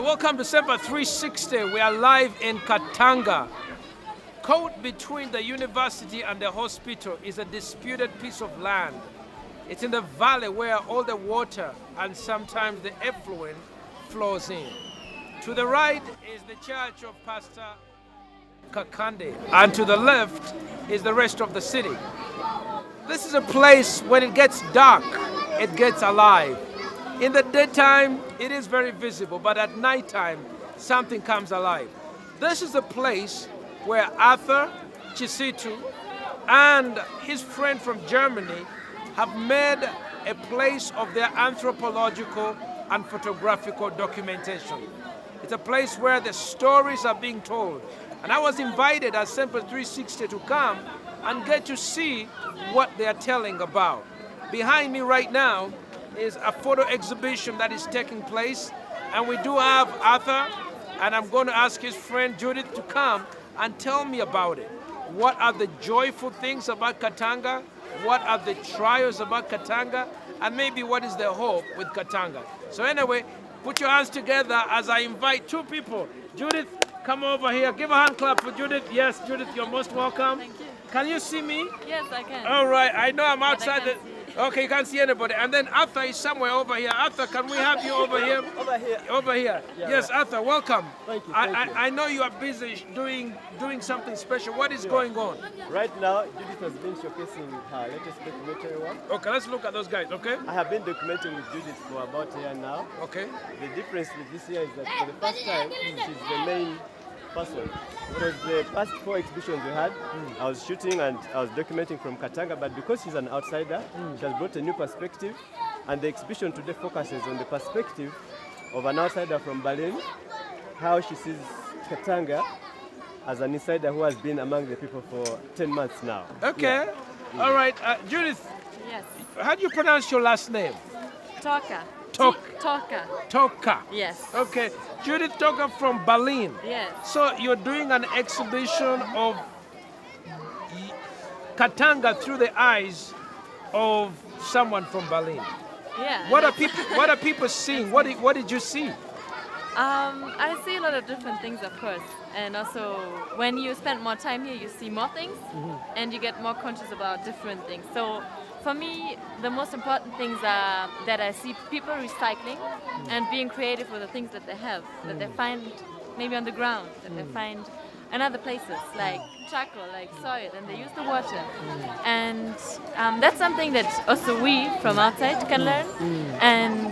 Welcome to SEMPA 360. We are live in Katanga. Caught between the university and the hospital is a disputed piece of land. It's in the valley where all the water and sometimes the effluent flows in. To the right is the church of Pastor Kakande, and to the left is the rest of the city. This is a place when it gets dark, it gets alive. In the daytime, it is very visible, but at nighttime, something comes alive. This is a place where Arthur Chisitu and his friend from Germany have made a place of their anthropological and photographical documentation. It's a place where the stories are being told. And I was invited as SEMPA 360 to come and get to see what they are telling about. Behind me right now is a photo exhibition that is taking place, and we do have Arthur, and I'm going to ask his friend Judith to come and tell me about it. What are the joyful things about Katanga? What are the trials about Katanga? And maybe what is the hope with Katanga? So anyway, put your hands together as I invite two people. Judith, come over here. Give a hand clap for Judith. Yes, Judith, you're most welcome. Thank you. Can you see me? Yes, I can. All right, I know I'm outside. But I can't see. Okay, you can't see anybody. And then Arthur is somewhere over here. Arthur, can we have you over here? Over here. Over here. Yeah, Yes, right. Arthur, welcome. Thank you, I know you are busy doing something special. What is going on? Right now, Judith has been showcasing her latest documentary work. Okay, let's look at those guys, okay? I have been documenting with Judith for about a year now. Okay. The difference with this year is that for the first time, she's the main person. Because the past 4 exhibitions we had, I was shooting and I was documenting from Katanga, but because she's an outsider, she has brought a new perspective. And the exhibition today focuses on the perspective of an outsider from Berlin, how she sees Katanga as an insider who has been among the people for 10 months now. Okay. Yeah. All right. Judith, Yes. how do you pronounce your last name? Toka. Toka. Toka. Yes. Okay. Judith Toka from Berlin. Yes. So you're doing an exhibition of Katanga through the eyes of someone from Berlin. Yeah. What are people seeing? What did you see? I see a lot of different things, of course, and also when you spend more time here, you see more things, and you get more conscious about different things. So, for me, the most important things are that I see people recycling and being creative with the things that they have, that they find maybe on the ground, that they find in other places, like charcoal, like soil, and they use the water. And that's something that also we from outside can learn. And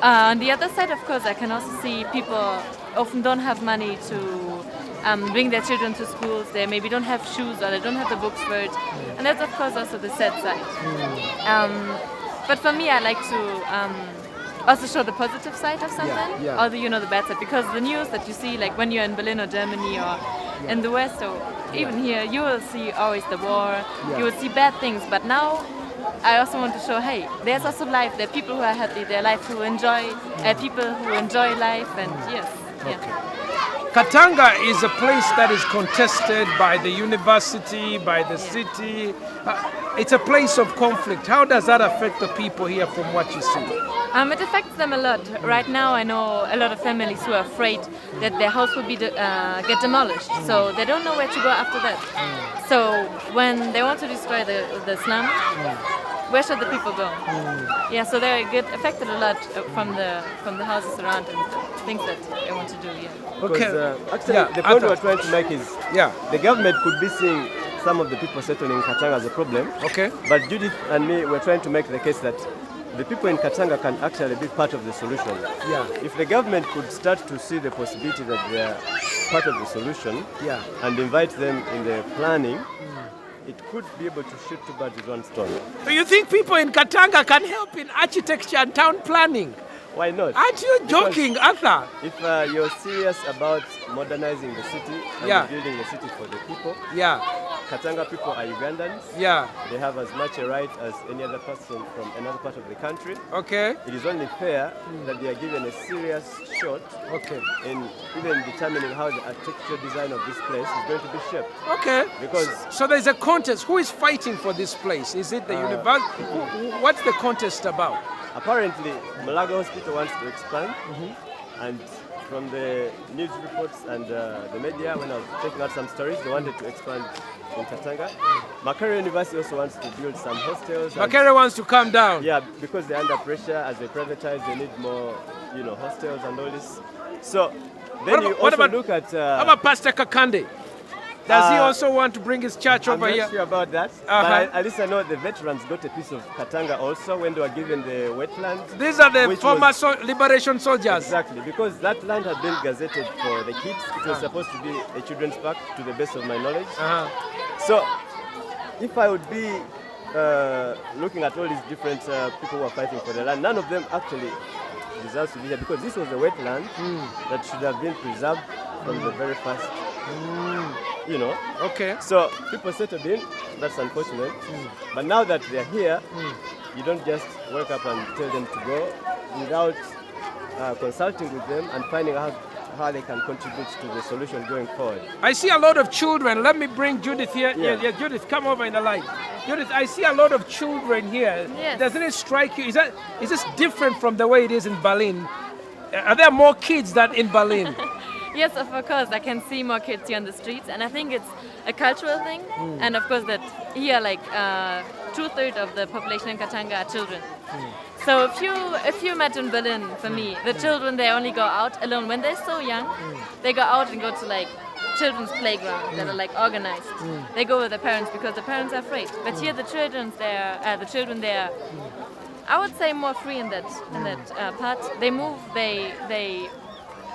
on the other side, of course, I can also see people often don't have money to bring their children to schools. They maybe don't have shoes or they don't have the books for it. And that's, of course, also the sad side. But for me, I like to also show the positive side of something, or the bad side. Because the news that you see, like when you're in Berlin or Germany or in the West or even here, you will see always the war, you will see bad things. But now, I also want to show, hey, there's also life. There are people who are happy. There are life who enjoy. People who enjoy life, and yes, Katanga is a place that is contested by the university, by the city. It's a place of conflict. How does that affect the people here from what you see? It affects them a lot. Right now, I know a lot of families who are afraid that their house will be get demolished, so they don't know where to go after that. So when they want to destroy the slum, where should the people go? Yeah, so they get affected a lot from the houses around and the things that they want to do. Yeah. Okay. Actually, the point we're trying to make is the government could be seeing some of the people settling in Katanga as a problem. Okay. But Judith and me, we're trying to make the case that the people in Katanga can actually be part of the solution. Yeah. If the government could start to see the possibility that they are part of the solution and invite them in the planning, it could be able to shoot 2 birds with 1 stone. Do you think people in Katanga can help in architecture and town planning? Why not? Aren't you joking, Arthur? If you're serious about modernizing the city and building the city for the people, Katanga people are Ugandans. Yeah. They have as much a right as any other person from another part of the country. Okay. It is only fair that they are given a serious shot in even determining how the architectural design of this place is going to be shaped. Okay. Because so there's a contest. Who is fighting for this place? Is it the university? What's the contest about? Apparently, Malaga Hospital wants to expand, And from the news reports and the media, when I was checking out some stories, they wanted to expand in Katanga. Makerere University also wants to build some hostels. Makerere wants to come down. Yeah, because they're under pressure. As they privatize, they need more, hostels and all this. So then you also look at... how about Pastor Kakande? Does he also want to bring his church over here? I'm not sure about that. But at least I know the veterans got a piece of Katanga also when they were given the wetlands. These are the former liberation soldiers. Exactly, because that land had been gazetted for the kids. It was supposed to be a children's park, to the best of my knowledge. So, if I would be looking at all these different people who are fighting for the land, none of them actually deserves to be here, because this was a wetland that should have been preserved from the very first. Okay. So people settled in. That's unfortunate. But now that they're here, you don't just wake up and tell them to go without consulting with them and finding out how they can contribute to the solution going forward. I see a lot of children. Let me bring Judith here. Yeah, Judith, come over in the light. Judith, I see a lot of children here. Yes. Doesn't it strike you? Is this different from the way it is in Berlin? Are there more kids than in Berlin? Yes, of course. I can see more kids here on the streets, and I think it's a cultural thing. And of course, that here, like 2/3 of the population in Katanga are children. So if you imagine Berlin, for me, the children, they only go out alone when they're so young. They go out and go to like children's playgrounds that are like organized. They go with their parents because the parents are afraid. But here, the children there, I would say more free in that part. They move, they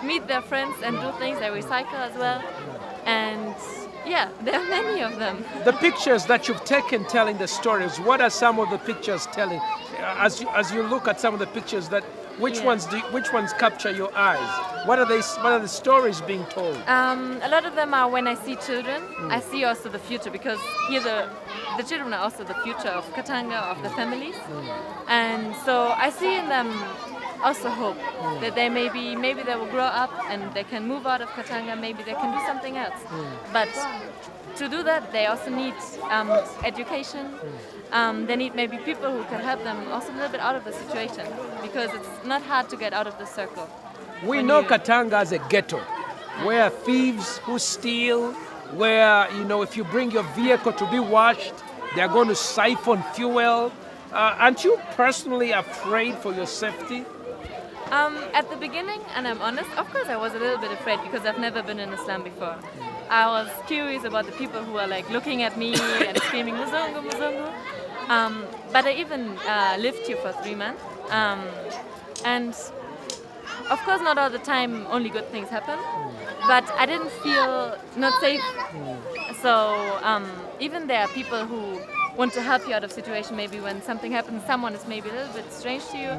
meet their friends and do things. They recycle as well, and yeah, there are many of them. The pictures that you've taken telling the stories, what are some of the pictures telling? As you look at some of the pictures, which ones capture your eyes? What are the stories being told? A lot of them are when I see children. I see also the future, because here the children are also the future of Katanga, of the families, and so I see in them also hope that they maybe they will grow up and they can move out of Katanga, maybe they can do something else. But to do that, they also need education. They need maybe people who can help them also a little bit out of the situation, because it's not hard to get out of the circle. We know Katanga as a ghetto, where thieves who steal, where if you bring your vehicle to be washed, they're going to siphon fuel. Aren't you personally afraid for your safety? At the beginning, and I'm honest, of course I was a little bit afraid, because I've never been in Islam before. I was curious about the people who are like looking at me and screaming Muzungu, Muzungu. But I even lived here for 3 months. And of course not all the time only good things happen, but I didn't feel not safe. So even there are people who want to help you out of situation. Maybe when something happens, someone is maybe a little bit strange to you,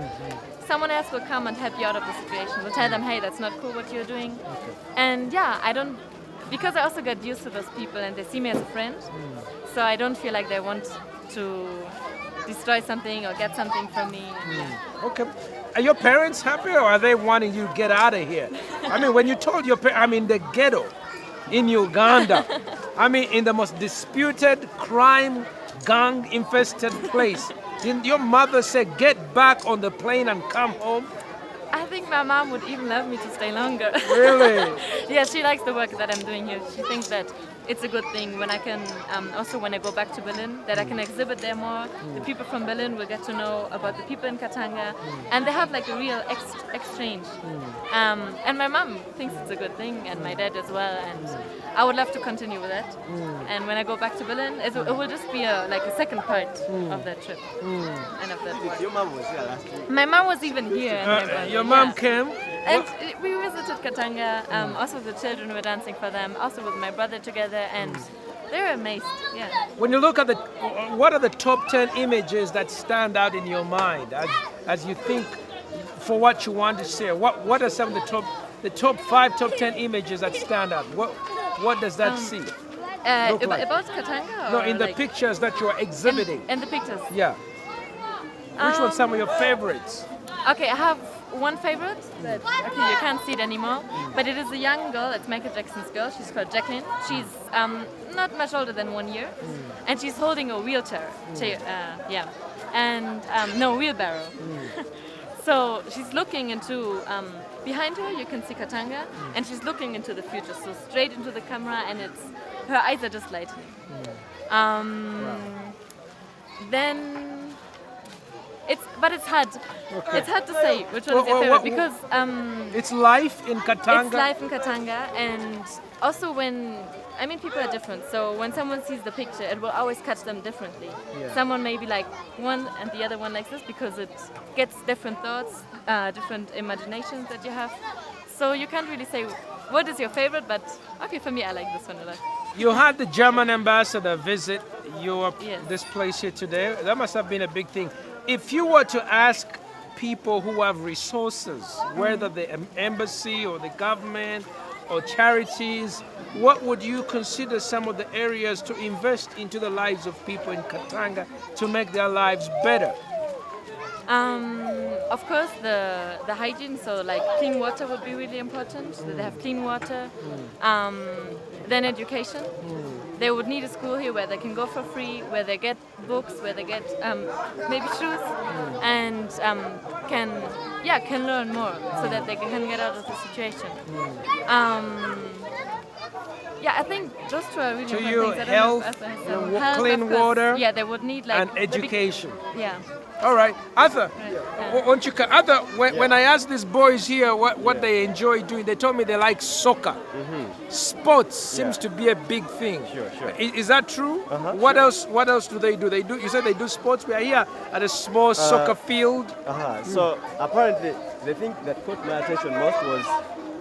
someone else will come and help you out of the situation. Will tell them, hey, that's not cool what you're doing. And yeah, because I also got used to those people and they see me as a friend, so I don't feel like they want to destroy something or get something from me. Okay. Are your parents happy, or are they wanting you to get out of here? I mean, when you told your parents, I'm in the ghetto in Uganda, in the most disputed crime gang-infested place. Didn't your mother say, get back on the plane and come home? I think my mom would even love me to stay longer. Really? Yeah, she likes the work that I'm doing here. She thinks that it's a good thing when I can, also when I go back to Berlin, that I can exhibit there more. The people from Berlin will get to know about the people in Katanga, and they have like a real exchange. And my mom thinks it's a good thing, and my dad as well, and I would love to continue with that. And when I go back to Berlin, it will just be like a second part of that trip and of that work. Your mom was here last week. My mom was even here. Your mom came? And we visited Katanga, also the children were dancing for them, also with my brother together, and they were amazed, yeah. When you look at what are the top 10 images that stand out in your mind as you think for what you want to share? What are some of the top 5, top 10 images that stand out? What does that see? Look like? About Katanga? No, in the pictures that you are exhibiting. In the pictures? Yeah. Which one's some of your favorites? Okay, I have one favorite that you can't see it anymore, but it is a young girl. It's Michael Jackson's girl. She's called Jacqueline. She's not much older than 1 year, and she's holding a wheelchair. No, wheelbarrow. So she's looking into, behind her you can see Katanga, and she's looking into the future, so straight into the camera, and her eyes are just lightening. Then it's hard. Okay. It's hard to say which one is your favorite because it's life in Katanga. it's life in Katanga, and also people are different. So when someone sees the picture, it will always catch them differently. Yeah. Someone may be like one, and the other one likes this because it gets different thoughts, different imaginations that you have. So you can't really say what is your favorite, but okay, for me, I like this one a lot. You had the German ambassador visit Yes. this place here today. That must have been a big thing. If you were to ask people who have resources, whether the embassy or the government or charities, what would you consider some of the areas to invest into the lives of people in Katanga to make their lives better? Of course, the hygiene, so like clean water would be really important. So they have clean water. Then education. They would need a school here where they can go for free, where they get books, where they get maybe shoes, and can learn more so that they can get out of the situation. I think those two are really To important you, things. health, clean water, Yeah, they would need like and education. Yeah. All right, Arthur. Yeah. Won't you? Arthur, when I asked these boys here what they enjoy doing, they told me they like soccer. Sports seems to be a big thing. Sure. Is that true? What else? What else do they do? You said they do sports. We are here at a small soccer field. So apparently, the thing that caught my attention most was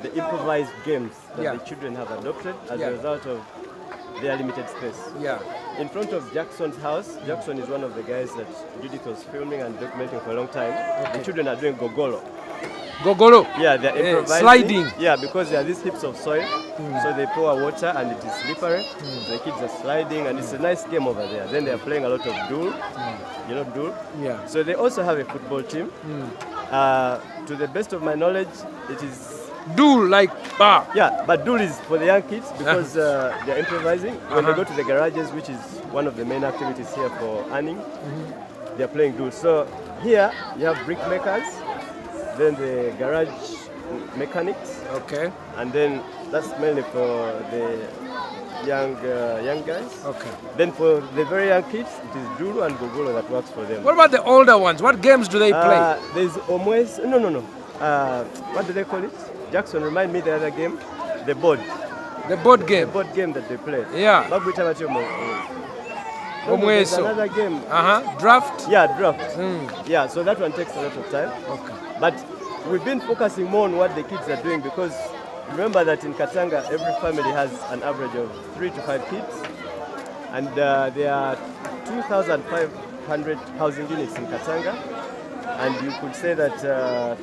the improvised games that the children have adopted as a result of their limited space. Yeah. In front of Jackson's house, Jackson is one of the guys that Judith was filming and documenting for a long time. The children are doing gogolo. Gogolo. Yeah, they're improvising. Sliding. Yeah, because there are these heaps of soil, so they pour water and it is slippery. The kids are sliding and it's a nice game over there. Then they are playing a lot of dool. You know dool? Yeah. So they also have a football team. To the best of my knowledge, it is Do like bar. yeah, but duel is for the young kids because they're improvising. When they go to the garages, which is one of the main activities here for earning, they're playing duel. So here you have brick makers, then the garage mechanics, Okay. and then that's mainly for the young guys. Okay. Then for the very young kids, it is duel and gogolo that works for them. What about the older ones? What games do they play? There's omwes. No. What do they call it? Jackson, remind me the other game. The board. The board game. The board game that they play. Yeah. There's Omweso. another game. Draft. Yeah, draft. Yeah, so that one takes a lot of time. Okay. But we've been focusing more on what the kids are doing because remember that in Katanga, every family has an average of 3 to 5 kids. And there are 2,500 housing units in Katanga. And you could say that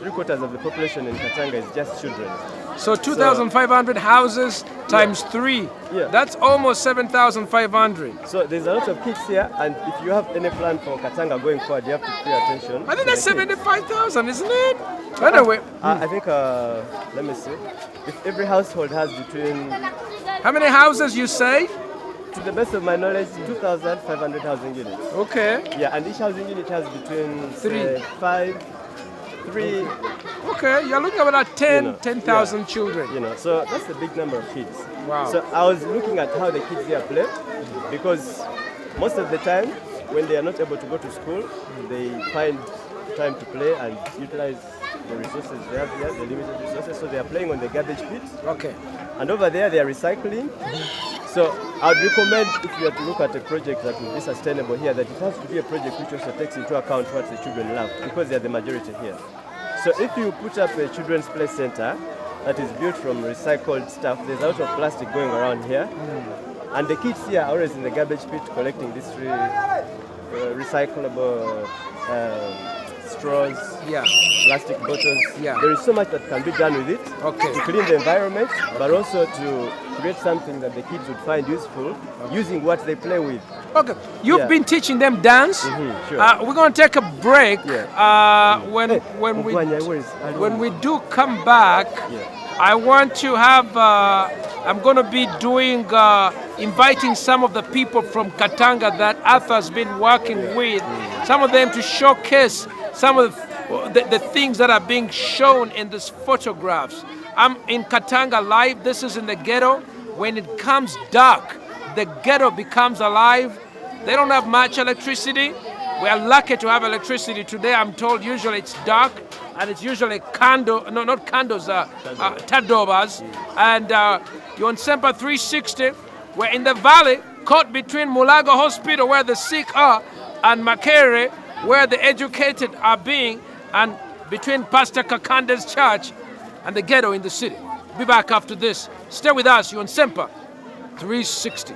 3/4 of the population in Katanga is just children. So 2,500 houses times 3. Yeah. That's almost 7,500. So there's a lot of kids here, and if you have any plan for Katanga going forward, you have to pay attention. I think to that's the kids. 75,000, isn't it? Anyway, I think, let me see. If every household has between, how many houses you say? to the best of my knowledge, 2,500 housing units. Okay. Yeah, and each housing unit has between Three. 3. Okay, you're looking at about 10, You know, 10,000 yeah. children. So that's a big number of kids. Wow. So I was looking at how the kids here play because most of the time when they are not able to go to school, they find time to play and utilize the resources they have here, the limited resources. So they are playing on the garbage pit. Okay. And over there they are recycling. So I would recommend if you are to look at a project that will be sustainable here, that it has to be a project which also takes into account what the children love because they are the majority here. So if you put up a children's play center that is built from recycled stuff, there's a lot of plastic going around here. And the kids here are always in the garbage pit collecting these recyclable straws, plastic bottles. Yeah. There is so much that can be done with it to clean the environment, but also to create something that the kids would find useful using what they play with. Okay, you've been teaching them dance. Sure. We're going to take a break. When we do come back, I want to have. I'm going to be doing inviting some of the people from Katanga that Arthur's been working with. Some of them to showcase some of the things that are being shown in these photographs. I'm in Katanga live. This is in the ghetto. When it comes dark, the ghetto becomes alive. They don't have much electricity. We are lucky to have electricity today. I'm told usually it's dark, and it's usually not candles, tadobas. And you're on SEMPA 360. We're in the valley, caught between Mulago Hospital, where the sick are, and Makere, where the educated are being, and between Pastor Kakande's church and the ghetto in the city. Be back after this. Stay with us. You're on SEMPA 360.